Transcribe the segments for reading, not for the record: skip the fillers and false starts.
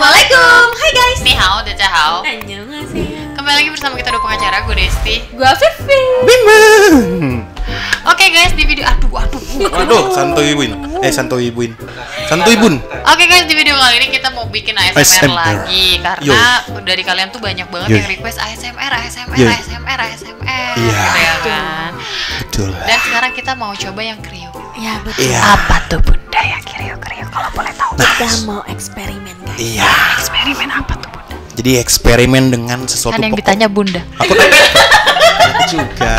Assalamualaikum. Hai guys. Ni hao, daca hao. Annyeonghaseyo. Kembali lagi bersama kita dua pengacara, gue Desti. Gua Vivi. Bimeng. Oke guys, di video Waduh, santuy bun. Oke guys, di video kali ini kita mau bikin ASMR ASMR. lagi karena dari kalian tuh banyak banget yang request ASMR Iya. gitu Iya. ya kan. Betul. Dan sekarang kita mau coba yang kriuk. Ya betul. Iya. Apa tuh Bunda yang kriuk kalau boleh tahu? Kita mau eksperimen guys. Iya. Eksperimen apa tuh Bunda? Jadi eksperimen dengan sesuatu Kan yang pokok. ditanya Bunda. Aku juga.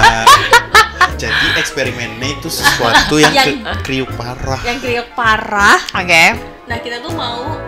Jadi eksperimennya itu sesuatu yang kriuk parah. Yang kriuk parah. Oke. Nah kita tuh mau.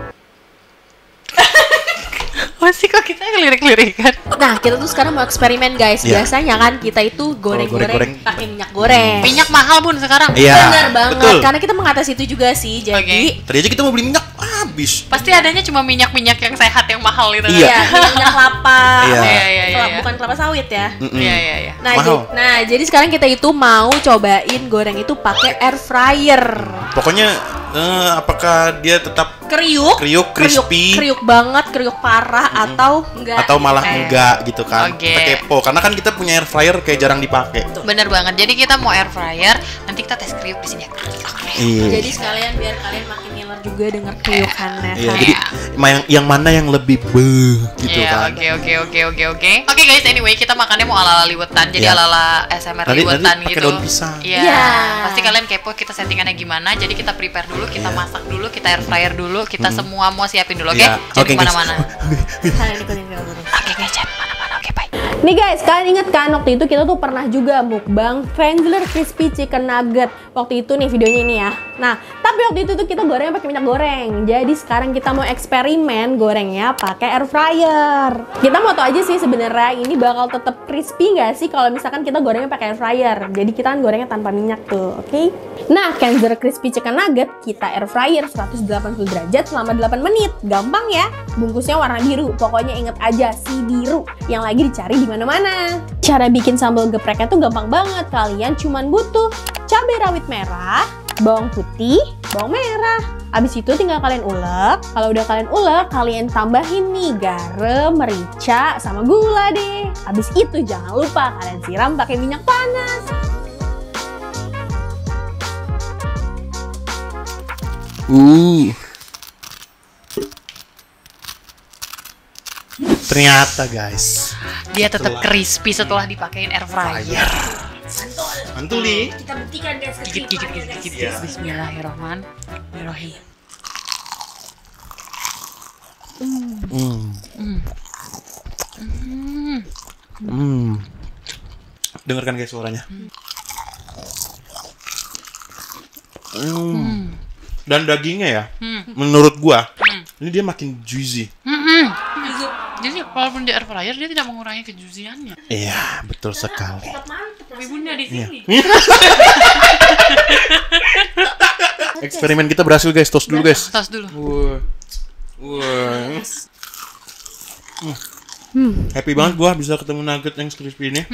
Masih kok kita ngelirik-lirikan. Nah kita tuh sekarang mau eksperimen guys. Iya. Biasanya kan kita itu goreng-goreng. goreng-goreng pakai minyak goreng. Minyak mahal Bun sekarang. Iya. Bener banget. Betul. Karena kita mengatasi itu juga sih. Jadi. Tadi aja kita mau beli minyak habis. Pasti adanya cuma minyak-minyak yang sehat yang mahal gitu. Iya. Ya, minyak kelapa. Iya. Iya. Bukan kelapa sawit ya. Iya. Nah, Mahal. jadi sekarang kita itu mau cobain goreng itu pakai air fryer. Pokoknya apakah dia tetap Kriuk, crispy, kriuk banget, kriuk parah atau enggak? atau malah enggak gitu kan? Oke. Kita kepo karena kan kita punya air fryer kayak jarang dipakai. Bener banget. Jadi kita mau air fryer. Nanti kita tes kriuk di sini ya. Oke. Iya. Jadi sekalian biar kalian makin ngiler juga denger kriukannya. Iya, kan? jadi yang mana yang lebih gitu Iya, kan? Oke. Oke guys, anyway kita makannya mau ala-ala liwetan. Jadi Iya. ala-ala ASMR Nanti liwetan pakai gitu. daun pisang. Iya. Iya. Pasti kalian kepo kita settingannya gimana. Jadi kita prepare dulu, kita masak dulu, kita air fryer dulu, kita semua mau siapin dulu, oke? Iya. Jangan Oke, guys. kemana-mana. Kalian ikutin kita terus. Oke guys, jangan kemana-mana. Oke, bye. Nih guys, kalian inget kan waktu itu kita tuh pernah juga mukbang Krenzler Crispy Chicken Nugget. Waktu itu nih videonya ini ya. Nah, tapi waktu itu tuh kita gorengnya pakai minyak goreng. Jadi sekarang kita mau eksperimen gorengnya pakai air fryer. Kita mau tahu aja sih sebenarnya ini bakal tetap crispy nggak sih kalau misalkan kita gorengnya pakai air fryer. Jadi kita kan gorengnya tanpa minyak tuh, oke? Nah, Krenzler Crispy Chicken Nugget kita air fryer 180 derajat selama 8 menit. Gampang ya. Bungkusnya warna biru. Pokoknya inget aja si biru yang lagi dicari di mana-mana. Cara bikin sambal gepreknya tuh gampang banget. Kalian cuman butuh cabai rawit merah, bawang putih, bawang merah. Abis itu tinggal kalian ulek. Kalau udah kalian ulek, kalian tambahin nih garam, merica, sama gula deh. Abis itu jangan lupa kalian siram pakai minyak panas. Ternyata guys, Dia tetap crispy setelah dipakein air fryer. mantul nih. Kita buktikan guys. Gigit. Iya. Bismillahirrahmanirrahim. Dengarkan guys suaranya. Dan dagingnya ya, menurut gua, ini dia makin juicy. Jadi walaupun di air fryer dia tidak mengurangi kejuziannya. Iya, betul sekali. Tapi Bunda di sini. Eksperimen kita berhasil guys, toast dulu guys. Tos dulu. Wah. Happy banget gua bisa ketemu nugget yang crispy ini.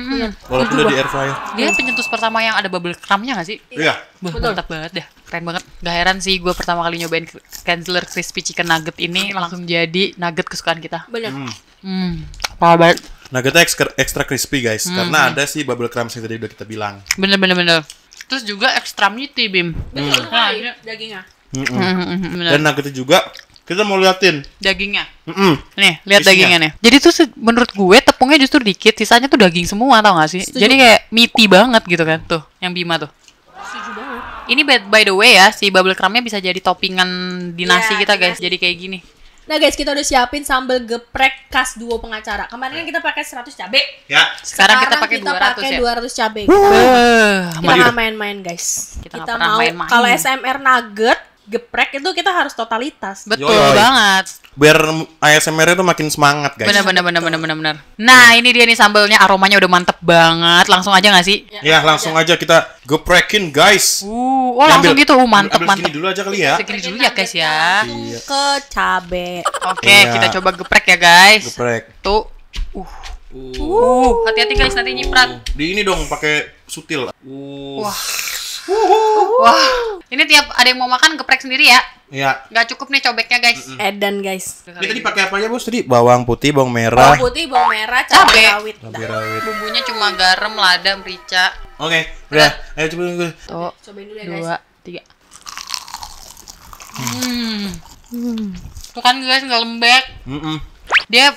Walaupun udah di air fryer. Dia penyetus pertama yang ada bubble crumbnya nggak sih? Iya. Mantap banget dah, keren banget. Gak heran sih gue pertama kali nyobain Krenzler Crispy Chicken Nugget ini langsung jadi nugget kesukaan kita. Bener. Parah banget. Nuggetnya extra crispy guys, karena ada sih bubble crumbs yang tadi udah kita bilang. Bener. Terus juga extra meaty, Bim. Betul Nah, sekali ini- dagingnya. Bener. Dan nuggetnya juga kita mau liatin. Dagingnya. Nih, lihat Isinya. dagingnya nih. Jadi tuh menurut gue tepungnya justru dikit, sisanya tuh daging semua, tau gak sih? Setuju. Jadi kayak meaty banget gitu kan, tuh, yang Bima tuh. Setuju banget. Ini by the way ya, si bubble crumbnya bisa jadi toppingan di nasi Iya, kita di guys. nasi. Jadi kayak gini. Nah guys, kita udah siapin sambal geprek khas duo pengacara. Kemarin kan kita pakai 100 cabai. Ya. Sekarang kita pakai 200 ya. 200 cabai. Kita Mantap. nggak main-main guys. Kita nggak pernah mau main-main. kalau SMR nugget geprek itu kita harus totalitas. Betul Yoi. banget. Biar ASMR itu makin semangat guys. Bener. Nah, ini dia nih sambalnya, aromanya udah mantep banget. Langsung aja gak sih? Ya langsung aja kita geprekin guys. Langsung gitu. Mantep. Ambil segini dulu aja kali ya. Segini dulu ya guys ya. Iya. Ke cabai. Oke, Iya. kita coba geprek ya guys. Geprek. Tuh. Hati-hati guys, nanti nyiprat. Di ini dong pakai sutil. Wah. Ini tiap ada yang mau makan geprek sendiri ya. Iya. Nggak cukup nih cobeknya guys. Edan guys. Ini tadi pakai apa aja bos tadi? Bawang putih, bawang merah, Bawang putih, bawang merah, Cabe. cabai rawit. cabai rawit. Bumbunya cuma garam, lada, merica. Oke, udah. Ayo coba gue. Tuh, Cobain dulu ya guys. 2, 3. Tuh kan guys nggak lembek. Dia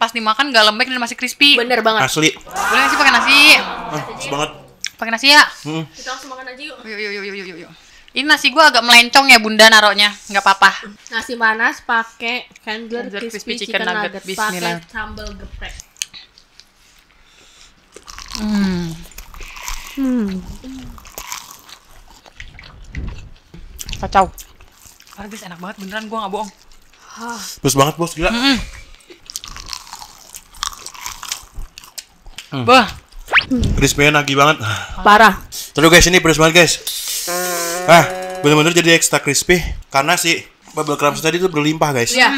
pas dimakan nggak lembek dan masih crispy. Bener banget. Asli. Boleh nggak sih pakai nasi? Banget. Pakai nasi ya? Kita langsung makan aja yuk. Yuk. Ini nasi gua agak melencong ya bunda naruhnya, nggak apa-apa. Nasi panas pakai Candler Candler crispy chicken nugget, pakai Bismillah. sambal geprek. Kacau. Parah guys, enak banget beneran gua nggak bohong. Terus banget bos, gila. Bah, Crispy-nya nagih banget. Parah. Terus guys, ini pedas banget guys. Bener-bener jadi extra crispy karena si bubble crumbs tadi tuh berlimpah guys. Iya.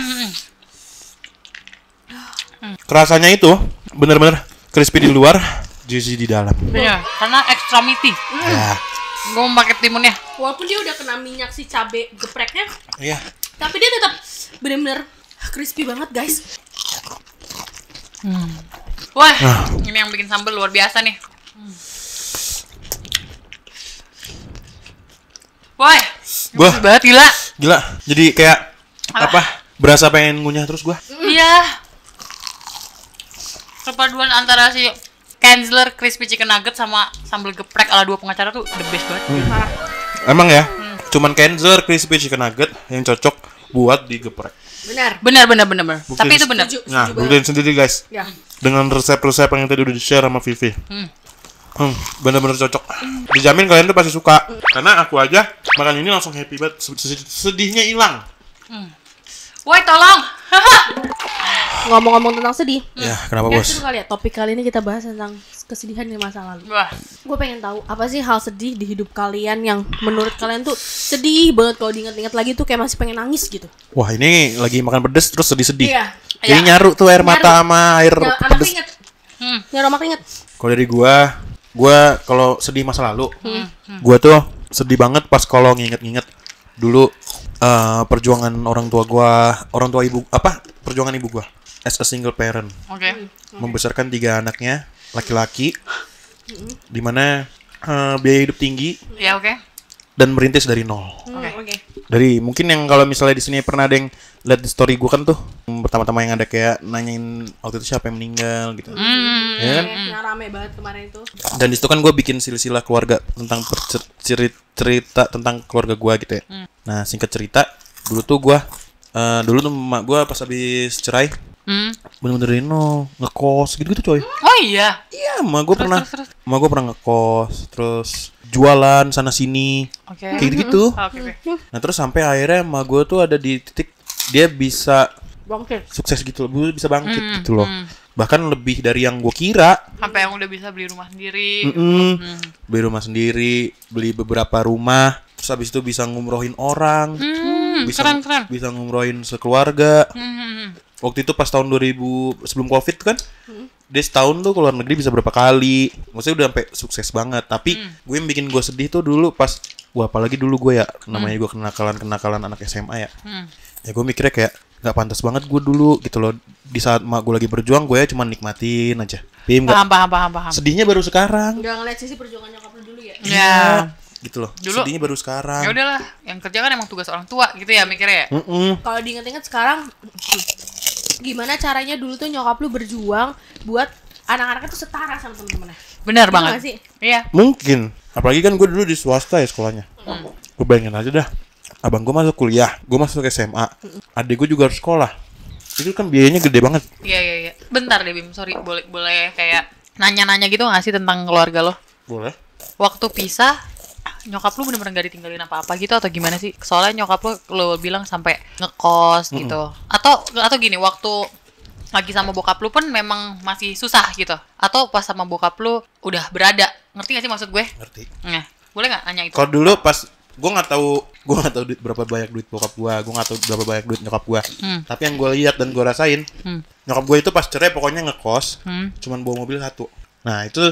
Kerasanya itu bener-bener crispy di luar, juicy di dalam. iya, karena extra meaty. Ya, Gua mau pakai timunnya. Walaupun dia udah kena minyak si cabe gepreknya, iya. tapi dia tetap bener-bener crispy banget guys. Wah, ini yang bikin sambal luar biasa nih. Wah, Wah. bagus banget gila. Gila, jadi kayak apa? Berasa pengen ngunyah terus gua. Iya. Perpaduan antara si Candler crispy chicken nugget sama sambal geprek ala dua pengacara tuh the best banget. Emang ya, cuman Candler crispy chicken nugget yang cocok buat digeprek. Benar. Bener. Tapi itu bener. Setuju Nah, banget. buktiin sendiri guys. Ya. Dengan resep-resep yang tadi udah di-share sama Vivi. Bener-bener cocok. Dijamin kalian tuh pasti suka. Karena aku aja makan ini langsung happy banget. Sedihnya hilang. Woi, tolong. Ngomong-ngomong tentang sedih. Ya, kenapa Ya, bos? seru kali ya, topik kali ini kita bahas tentang kesedihan di masa lalu. Wah, Gue pengen tahu apa sih hal sedih di hidup kalian yang menurut kalian tuh sedih banget kalau diingat-ingat lagi tuh kayak masih pengen nangis gitu. Wah, ini lagi makan pedes terus sedih-sedih. Iya. Jadi nyaru tuh air mata sama air Ya, anak pedes. keringet. Ya, Roma keringet. Kalau dari gua kalau sedih masa lalu, gua tuh sedih banget pas kalau nginget-nginget dulu perjuangan orang tua ibu, perjuangan ibu gua as a single parent, oke. membesarkan 3 anaknya laki-laki, dimana biaya hidup tinggi Ya, oke. dan merintis dari nol. Oke. Dari mungkin yang kalau misalnya di sini pernah ada yang lihat di story gua kan tuh pertama-tama yang ada kayak nanyain waktu itu siapa yang meninggal gitu. Ya kan? Yang rame banget kemarin itu. Dan disitu kan gue bikin silsilah keluarga tentang cerita tentang keluarga gue gitu ya. Nah singkat cerita dulu tuh emak gue pas habis cerai bener-bener ngekos gitu coy. Oh iya. Iya emak gue pernah terus. ngekos terus jualan sana sini Oke. kayak gitu. Oke. Nah terus sampai akhirnya emak gue tuh ada di titik dia bisa Bangkit. sukses gitu loh, bisa bangkit gitu loh. Bahkan lebih dari yang gue kira. Sampai yang udah bisa beli rumah sendiri. Beli rumah sendiri, beli beberapa rumah, terus habis itu bisa ngumrohin orang, bisa Keren. bisa ngumrohin sekeluarga. Waktu itu pas tahun 2000 sebelum Covid kan, dia setahun tuh ke luar negeri bisa berapa kali. Maksudnya udah sampai sukses banget. Tapi gue yang bikin gue sedih tuh dulu pas, apalagi dulu gue ya, namanya gue kenakalan anak SMA ya. Ya gue mikirnya kayak nggak pantas banget gue dulu gitu loh. Di saat mak gue lagi berjuang, gue ya cuma nikmatin aja. Paham. Sedihnya baru sekarang. Nggak ngeliat sisi perjuangan nyokap lu dulu ya. Ya. Gitu loh. Dulu. Sedihnya baru sekarang. Ya udahlah, yang kerja kan emang tugas orang tua gitu ya mikirnya ya. Kalau diinget-inget sekarang, gimana caranya dulu tuh nyokap lu berjuang buat anak-anaknya tuh setara sama temen-temennya. Benar Gitu banget. nggak sih? Iya. Mungkin. Apalagi kan gue dulu di swasta ya sekolahnya. Gue bayangin aja dah. Abang gue masuk kuliah, gue masuk SMA. Adik gue juga harus sekolah. Itu kan biayanya gede banget. Iya. Bentar deh Bim, sorry. Boleh kayak nanya-nanya gitu nggak sih tentang keluarga lo? Boleh. Waktu pisah, nyokap lu bener-bener gak ditinggalin apa-apa gitu atau gimana sih? Soalnya nyokap lu bilang sampai ngekos gitu. Atau gini, waktu lagi sama bokap lu pun memang masih susah gitu. Atau pas sama bokap lu udah berada. Ngerti gak sih maksud gue? Ngerti. Nah, boleh gak nanya itu? Kalau dulu pas gue nggak tahu berapa banyak duit bokap gue nggak tahu berapa banyak duit nyokap gue. Tapi yang gue lihat dan gue rasain, nyokap gue itu pas cerai pokoknya ngekos, cuman bawa mobil 1. Nah itu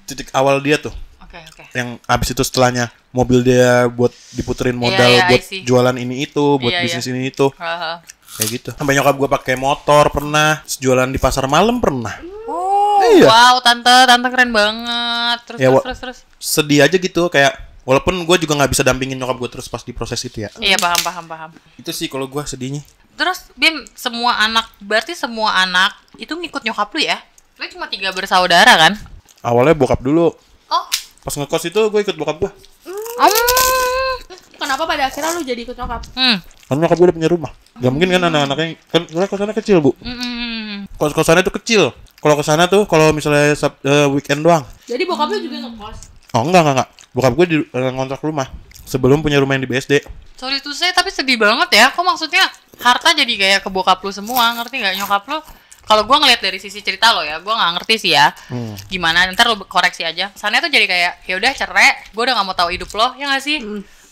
titik awal dia tuh. Oke. Yang abis itu setelahnya mobil dia buat diputerin modal Iya, buat I see. jualan ini itu, buat Iya, bisnis ini itu. Haha. Kayak gitu. Sampai nyokap gue pakai motor pernah, jualan di pasar malam pernah. Oh, Iya. wow, tante keren banget. Terus Ya, terus. Sedih aja gitu kayak walaupun gue juga nggak bisa dampingin nyokap gue terus pas di proses itu ya. Iya, paham. Itu sih kalau gue sedihnya. Terus Bim, berarti semua anak itu ngikut nyokap lu ya? Lu cuma 3 bersaudara kan? Awalnya bokap dulu. Oh. Pas ngekos itu gue ikut bokap gue. Kenapa pada akhirnya lu jadi ikut nyokap? Karena nyokap gue udah punya rumah. Gak mungkin kan anak-anaknya kan karena kosannya kecil, Bu. Kos-kosannya tuh kecil. Kalau kesana tuh kalau misalnya weekend doang. Jadi bokap lu juga ngekos? Oh enggak. Bokap gue di ngontrak rumah sebelum punya rumah yang di BSD. Sorry tuh saya, tapi sedih banget ya. Kok maksudnya harta jadi kayak ke bokap lu semua, ngerti nggak? Nyokap lu, kalau gue ngeliat dari sisi cerita lo ya, gue nggak ngerti sih ya. Gimana? Ntar lo koreksi aja. Kesannya tuh jadi kayak, ya udah cerai, gue udah nggak mau tahu hidup lo, ya nggak sih?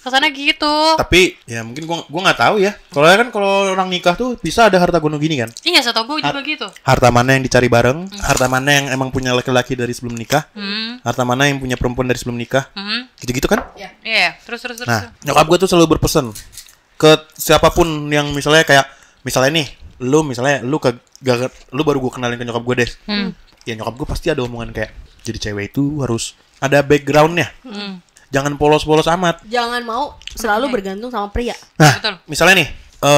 Kesannya gitu. Tapi ya mungkin gue nggak tahu ya. Soalnya kan kalau orang nikah tuh bisa ada harta gono gini kan. Iya, setahu gue juga gitu. Harta mana yang dicari bareng, harta mana yang emang punya laki-laki dari sebelum nikah, harta mana yang punya perempuan dari sebelum nikah, gitu-gitu kan? Iya, terus. Nah, nyokap gue tuh selalu berpesan ke siapapun yang misalnya nih, lu baru gue kenalin ke nyokap gue deh. Ya nyokap gue pasti ada omongan kayak jadi cewek itu harus ada backgroundnya. Jangan polos-polos amat. Jangan mau selalu bergantung sama pria. Nah, Betul. misalnya nih,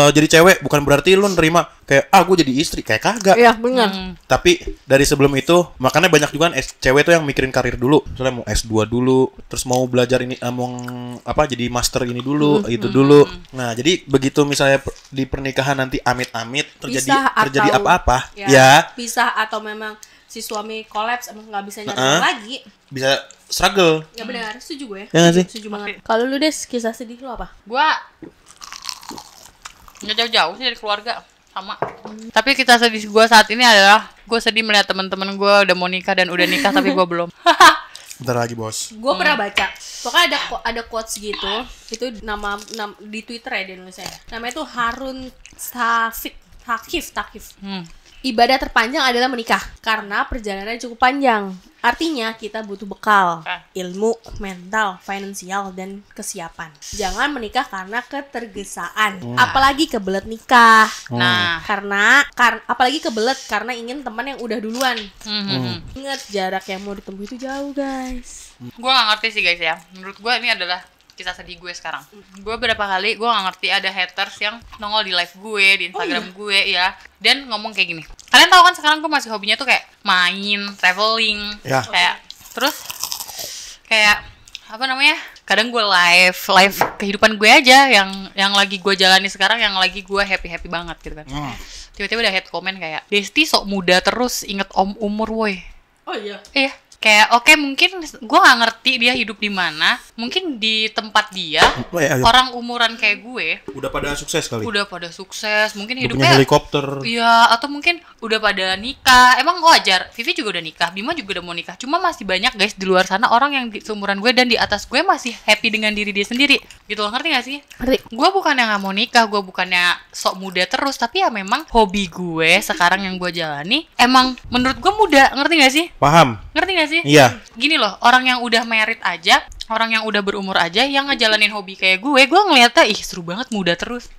jadi cewek bukan berarti lu nerima kayak gue jadi istri, kayak kagak. Iya, benar. Tapi dari sebelum itu, makanya banyak juga kan cewek tuh yang mikirin karir dulu. Misalnya mau S2 dulu, terus mau belajar ini jadi master ini dulu, itu dulu. Nah, jadi begitu misalnya di pernikahan nanti amit-amit terjadi apa-apa, ya pisah atau memang si suami kolaps emang nggak bisa nyari lagi. bisa struggle. Ya benar, setuju gue. Ya nggak sih? Setuju banget. Kalau lu Des, kisah sedih lu apa? Gue nggak jauh-jauh sih dari keluarga, sama. Tapi kita sedih gue saat ini adalah gue sedih melihat teman-teman gue udah mau nikah dan udah nikah tapi gue belum. Bentar lagi, Bos. Gue pernah baca. Pokoknya ada quotes gitu. Itu nama di Twitter ya di Indonesia. Namanya tuh Harun Takif. Ibadah terpanjang adalah menikah karena perjalanannya cukup panjang. Artinya kita butuh bekal, ilmu, mental, finansial, dan kesiapan. Jangan menikah karena ketergesaan, apalagi kebelet nikah. Apalagi kebelet karena ingin teman yang udah duluan. Ingat jarak yang mau ditempuh itu jauh, guys. Gue gak ngerti sih guys ya. Menurut gue ini adalah kisah sedih gue sekarang. Gue berapa kali gue gak ngerti ada haters yang nongol di live gue, di Instagram gue ya, dan ngomong kayak gini. Kalian tahu kan sekarang gue masih hobinya tuh kayak main, traveling, kayak terus kayak apa namanya? Kadang gue live kehidupan gue aja yang lagi gue jalani sekarang, yang lagi gue happy banget gitu kan. Tiba-tiba ada hate comment kayak, "Desti sok muda terus, inget om umur woi." Oh iya. Iya. Kayak oke, mungkin gue nggak ngerti dia hidup di mana, mungkin di tempat dia orang umuran kayak gue Udah pada sukses kali. udah pada sukses, mungkin Udah hidupnya punya helikopter. iya, atau mungkin udah pada nikah. Emang wajar, Vivi juga udah nikah, Bima juga udah mau nikah. Cuma masih banyak guys di luar sana orang yang seumuran gue dan di atas gue masih happy dengan diri dia sendiri gitu loh, ngerti gak sih? Ngerti. Gue bukannya nggak mau nikah, gue bukannya sok muda terus, tapi ya memang hobi gue sekarang yang gue jalani emang menurut gue muda, ngerti gak sih? Paham? Ngerti gak sih? Iya. Gini loh, orang yang udah married aja, orang yang udah berumur aja, yang ngejalanin hobi kayak gue ngeliatnya, ih seru banget muda terus.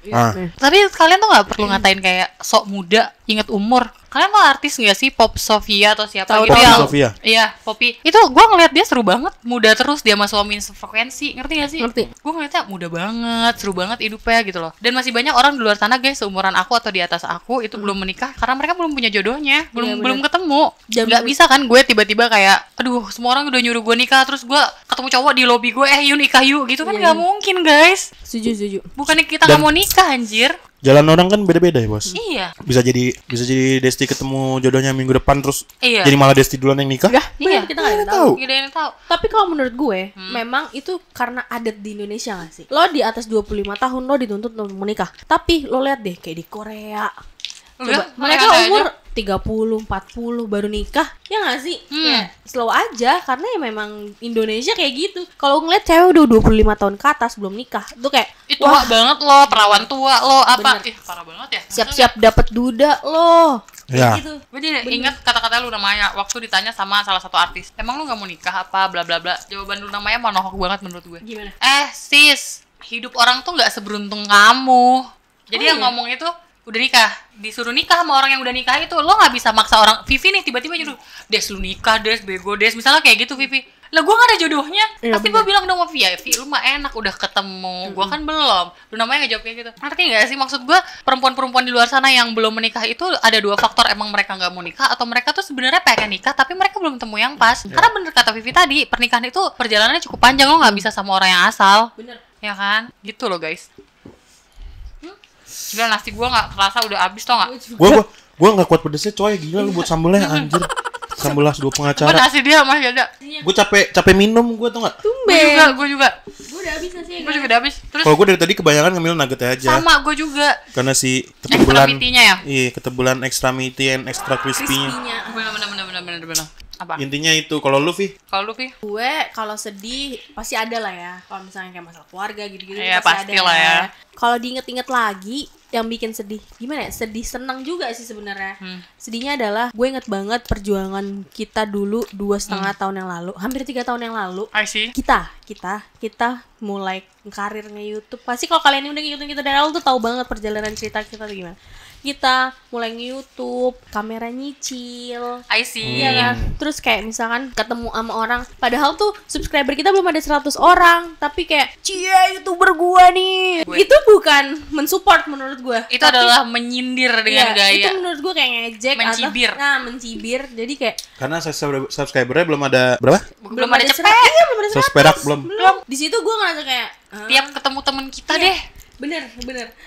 Tapi kalian tuh gak perlu ngatain kayak sok muda, inget umur. Kalian tuh artis gak sih? Pop Sofia atau siapa gitu Poppy yang Sofia. Iya, Poppy. Itu gue ngeliat dia seru banget, muda terus, dia sama suami sefrekuensi, ngerti gak sih? Ngerti. Gue ngeliatnya muda banget, seru banget hidupnya gitu loh. Dan masih banyak orang di luar sana guys, seumuran aku atau di atas aku itu belum menikah karena mereka belum punya jodohnya, belum ketemu. Gak bisa kan gue tiba-tiba kayak, aduh semua orang udah nyuruh gue nikah, terus gue ketemu cowok di lobi gue, yuk nikah yuk gitu kan, gak mungkin guys. Setuju. Bukannya kita gak mau nikah anjir. Jalan orang kan beda-beda ya, Bos. Iya. Bisa jadi Desti ketemu jodohnya minggu depan terus Iya. jadi malah Desti duluan yang nikah. Iya. Kita nggak tahu. Gak ada yang tahu. Tapi kalau menurut gue, memang itu karena adat di Indonesia gak sih? Lo di atas 25 tahun lo dituntut untuk menikah. Tapi lo lihat deh kayak di Korea. Coba, mereka umur 30, 40 baru nikah. Ya gak sih? Kayak slow aja karena ya memang Indonesia kayak gitu. Kalau ngeliat cewek udah 25 tahun ke atas belum nikah, itu kayak Itu tua banget lo, perawan tua lo, apa? Bener. Ih, parah banget ya. siap-siap dapat duda lo. Ya. gitu. Gue jadi ingat kata-kata lu namanya waktu ditanya sama salah satu artis. Emang lu nggak mau nikah apa bla bla bla. Jawaban lu namanya manohok banget menurut gue. Gimana? Sis, hidup orang tuh nggak seberuntung kamu. Jadi Oh, yang iya? ngomong itu udah nikah, disuruh nikah sama orang yang udah nikah itu. Lo nggak bisa maksa orang. Vivi nih tiba-tiba nyuruh, Des lu nikah, Des bego Des. Misalnya kayak gitu Vivi. Lah gue gak ada jodohnya. Iya, Pasti gue bener. bilang dong sama Via, Vi lu mah enak udah ketemu. Gue kan belum. Lu namanya gak jawab kayak gitu. Ngerti gak sih maksud gue? Perempuan-perempuan di luar sana yang belum menikah itu ada dua faktor. Emang mereka gak mau nikah atau mereka tuh sebenarnya pengen nikah tapi mereka belum temu yang pas. Karena bener kata Vivi tadi, pernikahan itu perjalanannya cukup panjang. Lo gak bisa sama orang yang asal. Bener. Ya kan? Gitu loh guys. Gila nasi gue gak kerasa udah habis tau gak? Gua nggak kuat pedesnya coy, gila lu buat sambelnya anjir. Sambel las 2 Gue pengacara. nasi dia masih ada. Gue capek minum gue tau gak? Gue juga. Gue udah habis nasi ya. Gue juga udah habis. Terus Kalau gue dari tadi kebanyakan ngambil nugget aja. sama gue juga. Karena si Extra ketebulan meaty-nya ya? Iya, ketebulan extra meaty and extra crispy-nya. Bener. Apa? Intinya itu. Kalau lu, Vi? Kalau lu, Vi? Gue kalau sedih pasti ada lah ya. Kalau misalnya kayak masalah keluarga gitu-gitu Iya, pasti pasti ada. lah ya. Kalau diinget-inget lagi yang bikin sedih, gimana ya? Sedih senang juga sih sebenarnya. Sedihnya adalah gue inget banget perjuangan kita dulu 2,5 tahun yang lalu, hampir 3 tahun yang lalu. I see. Kita mulai karir nge-YouTube. Pasti kalau kalian yang udah ngikutin kita dari awal tuh tahu banget perjalanan cerita kita tuh gimana. Kita mulai nge-YouTube, kamera nyicil. I see. Iya kan? Terus kayak misalkan ketemu sama orang, padahal tuh subscriber kita belum ada 100 orang, tapi kayak, "Cie, YouTuber gua nih." Itu bukan mensupport menurut gua. Itu Tapi- adalah menyindir dengan iya, gaya. itu menurut gua kayak ngejek Mencibir. mencibir. Jadi kayak Karena subscribernya belum ada berapa? Belum ada cepet. Iya, belum ada 100 perak belum. Di situ gua ngerasa kayak Tiap ketemu temen kita Iya. deh. bener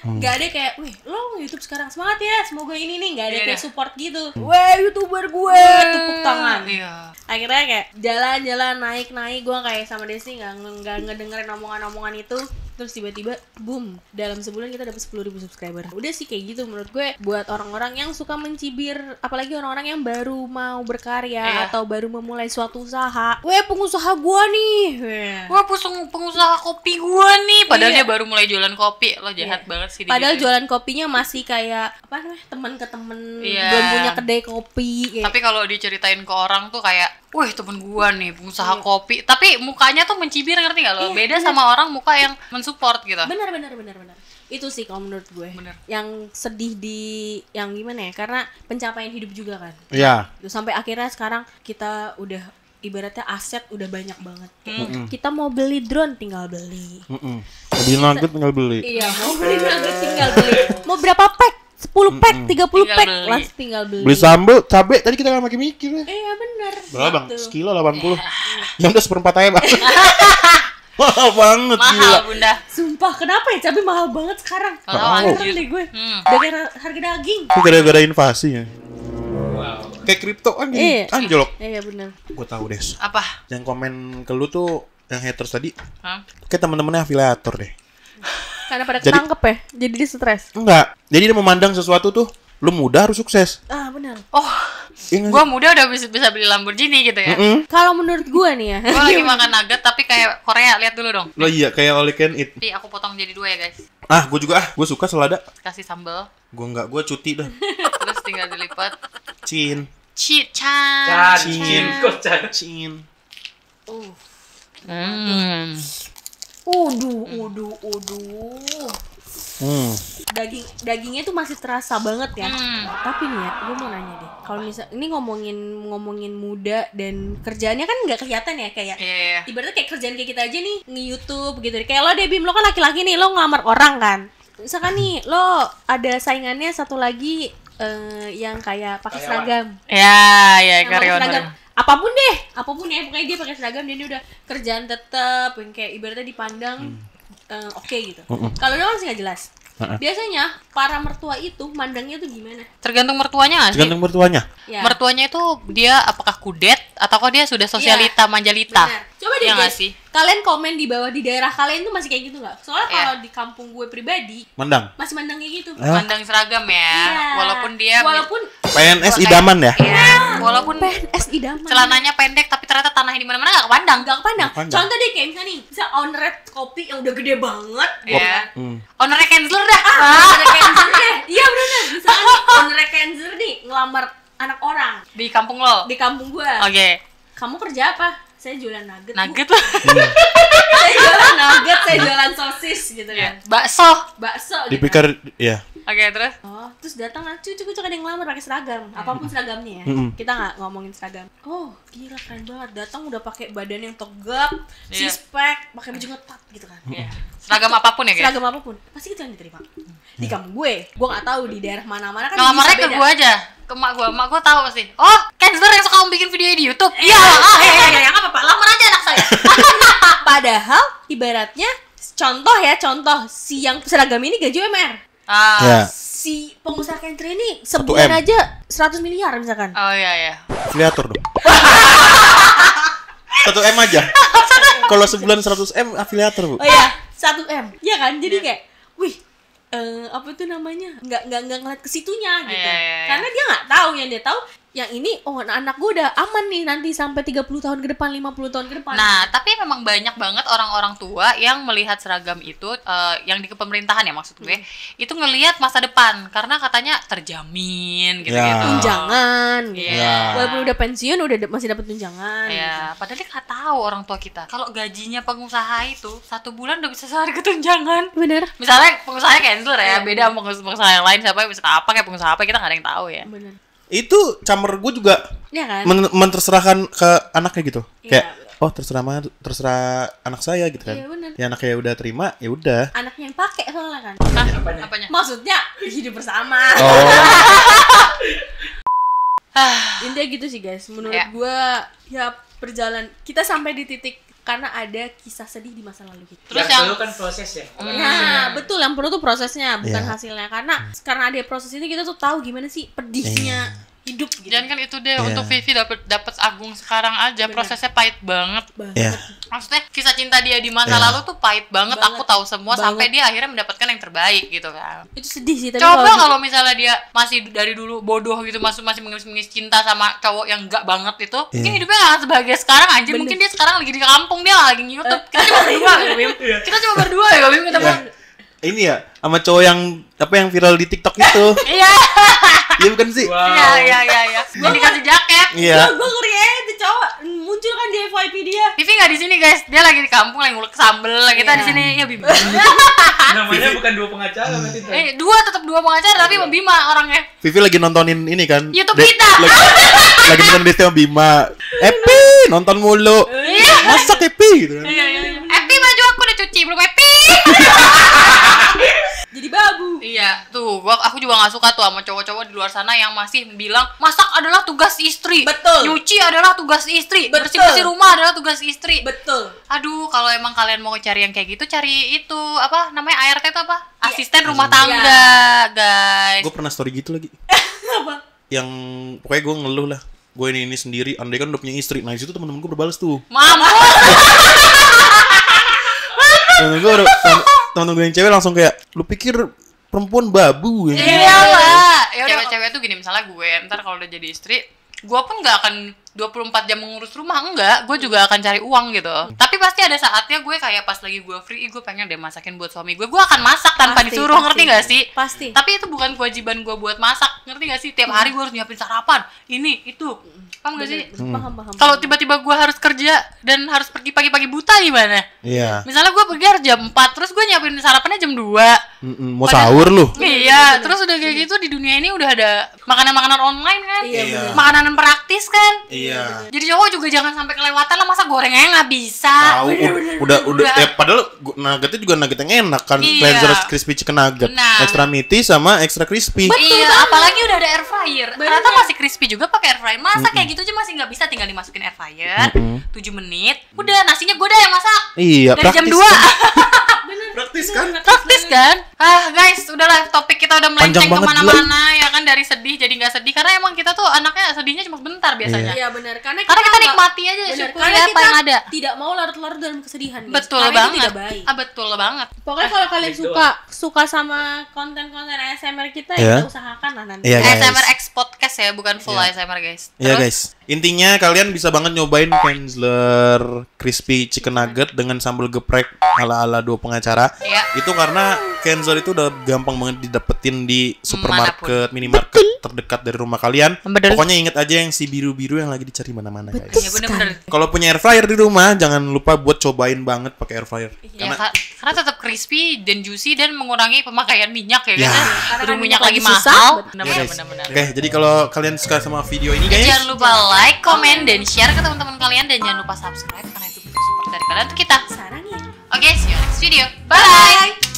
nggak ada kayak, wih lo YouTube sekarang semangat ya, semoga ini nih, nggak ada Iya, kayak iya. support gitu. Weh YouTuber gue, tepuk tangan. Iya. Akhirnya kayak jalan-jalan naik gue kayak sama Desi nggak ngedengerin omongan-omongan itu. Terus tiba-tiba boom, dalam sebulan kita dapat 10.000 subscriber. Udah sih kayak gitu menurut gue, buat orang-orang yang suka mencibir, apalagi orang-orang yang baru mau berkarya Iya. atau baru memulai suatu usaha. Weh pengusaha gua nih. Weh. Wah, pengusaha kopi gua nih. Padahal Iya. dia baru mulai jualan kopi. Lo jahat Iya. banget sih. Padahal digituin. jualan kopinya masih kayak apa namanya, teman ke temen, Iya. belum punya kedai kopi. Kayak. Tapi kalau diceritain ke orang tuh kayak, wih temen gua nih pengusaha Iya. kopi. Tapi mukanya tuh mencibir, ngerti gak lo? Iya, Beda bener. sama orang muka yang mensupport gitu. Benar. Itu sih kalau menurut gue. Bener. Yang sedih di yang gimana ya? Karena pencapaian hidup juga kan. Iya. Gitu, sampai akhirnya sekarang kita udah ibaratnya aset udah banyak banget. Kita mau beli drone tinggal beli. Beli nugget tinggal beli. Iya, mau beli nugget tinggal beli. Mau berapa pack? 10 pack, 30 Tinggal pack, beli. langsung tinggal beli. Beli sambel, cabe tadi kita nggak pakai mikir ya. Iya benar. Berapa bang? Gitu. Sekilo 80. Ya udah 1/4 aja bang. Mahal banget gila. Mahal bunda. Sumpah, kenapa ya cabai mahal banget sekarang? Mahal, Heran anjir. deh gue. Hmm. Dengan harga daging. Itu gara-gara invasi ya. Kayak kripto kan gini, Iya. anjlok. Iya benar. Gue tahu Des. Apa? Yang komen ke lu tuh yang haters tadi, Hah? kayak temen-temennya afiliator deh. Karena pada Jadi- ketangkep ya, jadi dia stres. Enggak. Jadi dia memandang sesuatu tuh, lu muda harus sukses. Ah benar. Oh, Iya nggak gua sih? muda udah bisa beli Lamborghini gitu ya. Kalau menurut gue nih ya. Gua lagi makan nugget tapi kayak Korea, lihat dulu dong. Lo iya kayak all you can eat. Tapi aku potong jadi 2 ya guys. Ah, gue juga gue suka selada. Kasih sambal, Gue enggak, gue cuti dah. terus tinggal dilipat. Cin. Chan. Cin. Hmm. Uduh. Dagingnya tuh masih terasa banget ya. Tapi nih ya, gue mau nanya deh. Kalau misal ini ngomongin muda dan kerjaannya kan nggak kelihatan ya, kayak Iya. ibaratnya kayak kerjaan kayak kita aja nih, nge-YouTube gitu. Kayak lo deh Bim, lo kan laki-laki nih, lo ngelamar orang kan. Misalkan nih, lo ada saingannya satu lagi yang kayak pakai seragam. Ya, Yang pakai karyawan. seragam. Apapun ya, pokoknya dia pakai seragam dan dia udah kerjaan tetap yang kayak ibaratnya dipandang oke gitu. Kalau lo kan sih nggak jelas. Biasanya para mertua itu mandangnya tuh gimana? Tergantung mertuanya nggak sih? Tergantung mertuanya. Ya. Mertuanya itu dia apakah kudet atau kok dia sudah sosialita manjalita? Benar. Coba deh Iya nggak guys, sih? kalian komen di bawah di daerah kalian tuh masih kayak gitu nggak? Soalnya Iya. kalau di kampung gue pribadi Mandang. masih mandang kayak gitu. Mandang seragam ya. Iya. Walaupun PNS idaman ya. Iya, walaupun PNS idaman. celananya pendek tapi ternyata tanahnya di mana-mana nggak kepandang. Nggak kepandang. Nggak kepandang. Contoh deh kayak misalnya nih, bisa owner kopi yang udah gede banget. Iya. Hmm. Ownernya Kenzler dah. Owner Kenzer deh. Iya bener. Misalnya nih, owner Kenzer nih ngelamar anak orang Di kampung lo. di kampung gua. Oke. Kamu kerja apa? Saya jualan nugget. Bu. Nugget lah. Saya jualan nugget, saya jualan sosis gitu kan. Bakso. Bakso gitu. Dipikir ya. Oke, terus? Oh, terus datang lah, cucu ada yang ngelamar pakai seragam, apapun seragamnya ya. Kita nggak ngomongin seragam. Oh, gila keren banget. Datang udah pakai badan yang tegap, Iya. six pack, pakai baju ngetat gitu kan. Iya. Seragam apapun ya, guys? Seragam apapun, pasti itu yang diterima. Di kampung gue nggak tahu di daerah mana-mana kan Ngelamarnya bisa ke beda. gue aja. Ke mak gue tahu pasti. Oh, Kenzer yang suka bikin video di YouTube. Iya, ya, nggak apa-apa. Lamar aja anak saya. Padahal ibaratnya contoh si yang seragam ini gaji UMR. Ya. Si pengusaha country ini sebulan 1M. aja 100 miliar misalkan. Oh iya. Afiliator dong. 1M aja. Kalau sebulan 100M afiliator, Bu. Oh iya, 1M. Iya kan? Jadi kayak, wih, apa tuh namanya? Nggak ngeliat ke situnya gitu. Iya. Karena dia nggak tahu, yang dia tahu yang ini, oh anak gue udah aman nih nanti sampai 30 tahun ke depan, 50 tahun ke depan. Nah, tapi memang banyak banget orang-orang tua yang melihat seragam itu, yang di pemerintahan ya maksud gue, itu ngelihat masa depan karena katanya terjamin gitu-gitu. Ya. tunjangan gitu. Iya. Walaupun udah pensiun masih dapat tunjangan. Ya, padahal dia nggak tahu orang tua kita. Kalau gajinya pengusaha itu 1 bulan udah bisa sehari ketunjangan. Bener. Misalnya pengusaha cancel ya, Iya. beda sama pengusaha yang lain, siapa yang bisa apa kayak pengusaha apa kita nggak ada yang tahu ya. Bener. Itu camer gue juga Iya kan? menterserahkan ke anaknya gitu. Iya. Kayak terserah anak saya gitu kan. Iya, bener. Ya anaknya udah terima, ya udah. Anaknya yang pakai soalnya kan. Apanya? Maksudnya hidup bersama. Oh. Intinya gitu sih guys. Menurut Ya. gua ya perjalanan kita sampai di titik karena ada kisah sedih di masa lalu gitu. Terus Yang yang perlu kan proses ya. Nah, betul, yang perlu tuh prosesnya, bukan Iya. hasilnya. Karena ada proses itu kita tuh tahu gimana sih pedihnya hidup gitu. jangan kan itu deh Iya. untuk Vivi dapat Agung sekarang aja prosesnya pahit banget. Ya. Maksudnya kisah cinta dia di masa Iya. lalu tuh pahit banget. Banget. Aku tahu semua Banget. sampai dia akhirnya mendapatkan yang terbaik gitu kan. Itu sedih sih, tapi Coba kalau kalau misalnya dia masih dari dulu bodoh gitu, masih mengis-mengis cinta sama cowok yang enggak banget itu, mungkin hidupnya nggak sebahagia sekarang anjir. Bener. Mungkin dia sekarang lagi di kampung, dia nggak lagi nge-YouTube. Kita cuma berdua ya, Bim. Kita cuma berdua ya, Bim. Kita Ya. Ini ya sama cowok yang viral di TikTok itu. Iya. Iya bukan sih? Wow. Iya. Yang dikasih jaket. Iya. gue ngeri aja tuh cowok muncul kan di FYP dia. Vivi nggak di sini guys, dia lagi di kampung lagi ngulek sambel. Kita Iya. di sini ya Bim. Namanya bukan dua pengacara berarti tuh. Tetap dua pengacara tapi sama Bima orangnya. Vivi lagi nontonin ini kan. YouTube kita. Lagi nonton Desti sama Bima. Epi nonton mulu. Iya. Masak Epi gitu kan. Epi baju aku udah cuci belum Epi. Jadi babu. Iya, tuh aku juga nggak suka tuh sama cowok-cowok di luar sana yang masih bilang masak adalah tugas istri. Betul. Nyuci adalah tugas istri. Betul. Bersih-bersih rumah adalah tugas istri. Betul. Aduh, kalau emang kalian mau cari yang kayak gitu, cari itu apa namanya ART itu apa? Iya. Asisten rumah tangga, guys. Gue pernah story gitu lagi. Apa? Yang pokoknya gue ngeluh lah. Gue ini sendiri. Andai kan udah punya istri. Nah disitu temen-temen gue berbalas tuh. Mampus. Temen gue yang cewek langsung kayak, lu pikir perempuan babu ya? Iyalah. Ya cewek-cewek tuh gini, misalnya gue ntar kalau udah jadi istri, gue pun nggak akan 24 jam mengurus rumah, enggak. Gue juga akan cari uang gitu. Tapi pasti ada saatnya gue kayak pas lagi gue free, gue pengen deh masakin buat suami gue. Gue akan masak tanpa Pasti, disuruh, pasti. ngerti gak sih? Pasti. Tapi itu bukan kewajiban gue buat masak, ngerti gak sih? Tiap hari gue harus nyiapin sarapan, ini, itu. Paham gak sih? Paham. Kalau tiba-tiba gue harus kerja dan harus pergi pagi-pagi buta gimana? Iya. Misalnya gue pergi harus jam 4, terus gue nyiapin sarapannya jam 2. Mau sahur lu? Iya, terus udah kayak gitu di dunia ini udah ada makanan-makanan online kan? Iya, bener. Makanan praktis kan? Iya. Jadi cowok juga jangan sampai kelewatan lah, masa gorengnya nggak bisa. Tahu udah ya padahal nuggetnya juga nugget yang enak kan. Iya. Cleanser crispy chicken nugget. Benar. Extra meaty sama extra crispy. Iya, apalagi udah ada air fryer. Bener. Ternyata masih crispy juga pakai air fryer. Masa kayak gitu aja masih nggak bisa, tinggal dimasukin air fryer 7 menit. Udah nasinya gue dah yang masak. Iya, Dari jam praktis 2. Bener. Praktis kan? Praktis kan? Guys, udahlah topik kita udah Panjang melenceng banget, kemana-mana ya kan, dari sedih jadi nggak sedih karena emang kita tuh anaknya sedihnya cuma sebentar biasanya. Iya benar. Karena Kita nggak- nikmati aja, benar, syukuri karena apa kita yang ada. tidak mau larut-larut dalam kesedihan. guys. Betul Karena itu banget. tidak baik. Betul banget. Pokoknya kalau kalian Betul. suka sama konten-konten ASMR kita Iya. ya kita usahakan lah nanti. Iya, guys. ASMR X podcast ya, bukan full Iya. ASMR guys. Iya Terus, guys, intinya kalian bisa banget nyobain Kenzler crispy chicken nugget dengan sambal geprek ala-ala dua pengacara. Iya. itu karena Kenzor itu udah gampang banget didapetin di supermarket, minimarket terdekat dari rumah kalian. Bener. Pokoknya inget aja yang si biru-biru yang lagi dicari mana-mana guys. Iya bener-bener. Kalau punya air fryer di rumah, jangan lupa buat cobain banget pakai air fryer. Ya, karena tetap crispy dan juicy dan mengurangi pemakaian minyak ya, Ya. karena kan minyak minyak lagi lagi susah. mahal. Ya, guys. Benar-benar. Oke, jadi kalau kalian suka sama video ini guys, Jangan lupa like, komen, dan share ke teman-teman kalian dan jangan lupa subscribe karena itu bentuk support dari kalian untuk kita. Sarang ya. Oke, see you next video. Bye.